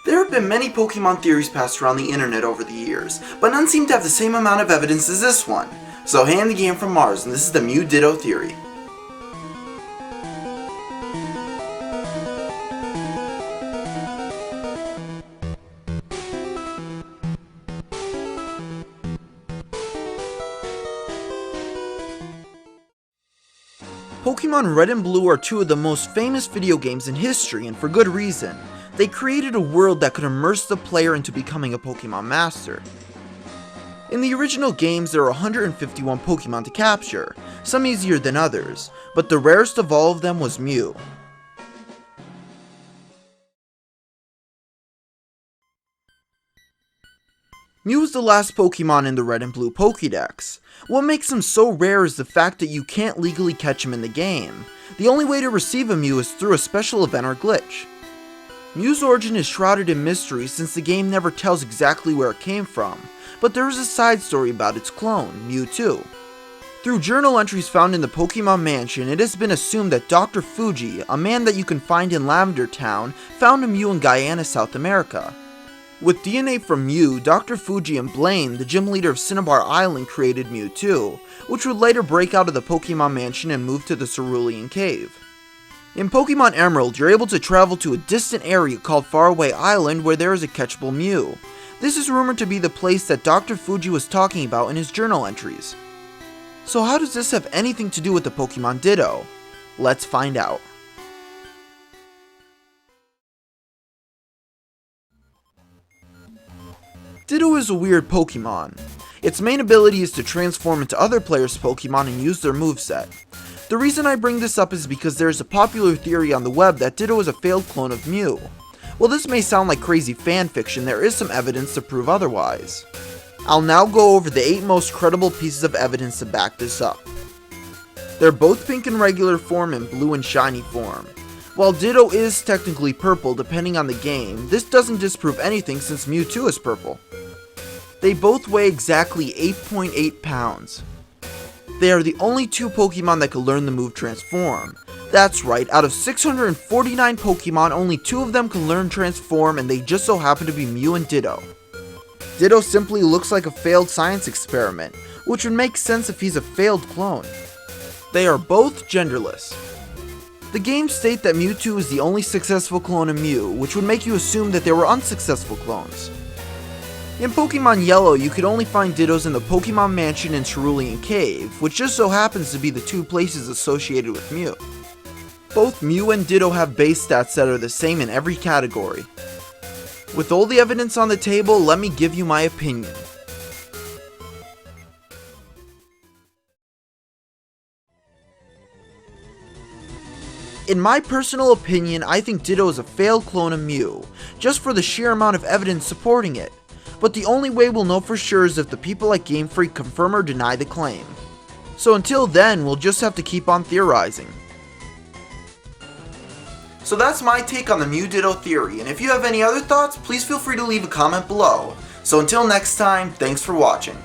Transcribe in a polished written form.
There have been many Pokemon theories passed around the internet over the years, but none seem to have the same amount of evidence as this one. So hey, I'm TheGamerFromMars, and this is the Mew Ditto Theory. Pokemon Red and Blue are two of the most famous video games in history, and for good reason. They created a world that could immerse the player into becoming a Pokemon master. In the original games, there are 151 Pokemon to capture, some easier than others, but the rarest of all of them was Mew. Mew is the last Pokemon in the Red and Blue Pokédex. What makes him so rare is the fact that you can't legally catch him in the game. The only way to receive a Mew is through a special event or glitch. Mew's origin is shrouded in mystery since the game never tells exactly where it came from, but there is a side story about its clone, Mewtwo. Through journal entries found in the Pokemon Mansion, it has been assumed that Dr. Fuji, a man that you can find in Lavender Town, found a Mew in Guyana, South America. With DNA from Mew, Dr. Fuji and Blaine, the gym leader of Cinnabar Island, created Mewtwo, which would later break out of the Pokemon Mansion and move to the Cerulean Cave. In Pokemon Emerald, you're able to travel to a distant area called Faraway Island where there is a catchable Mew. This is rumored to be the place that Dr. Fuji was talking about in his journal entries. So how does this have anything to do with the Pokemon Ditto? Let's find out. Ditto is a weird Pokemon. Its main ability is to transform into other players' Pokemon and use their moveset. The reason I bring this up is because there is a popular theory on the web that Ditto is a failed clone of Mew. While this may sound like crazy fanfiction, there is some evidence to prove otherwise. I'll now go over the 8 most credible pieces of evidence to back this up. They're both pink in regular form and blue in shiny form. While Ditto is technically purple depending on the game, this doesn't disprove anything since Mewtwo is purple. They both weigh exactly 8.8 pounds. They are the only 2 Pokemon that can learn the move Transform. That's right, out of 649 Pokemon, only 2 of them can learn Transform, and they just so happen to be Mew and Ditto. Ditto simply looks like a failed science experiment, which would make sense if he's a failed clone. They are both genderless. The games state that Mewtwo is the only successful clone of Mew, which would make you assume that they were unsuccessful clones. In Pokemon Yellow, you could only find Dittos in the Pokemon Mansion and Cerulean Cave, which just so happens to be the 2 places associated with Mew. Both Mew and Ditto have base stats that are the same in every category. With all the evidence on the table, let me give you my opinion. In my personal opinion, I think Ditto is a failed clone of Mew, just for the sheer amount of evidence supporting it. But the only way we'll know for sure is if the people at Game Freak confirm or deny the claim. So until then, we'll just have to keep on theorizing. So that's my take on the Mew Ditto theory, and if you have any other thoughts, please feel free to leave a comment below. So until next time, thanks for watching.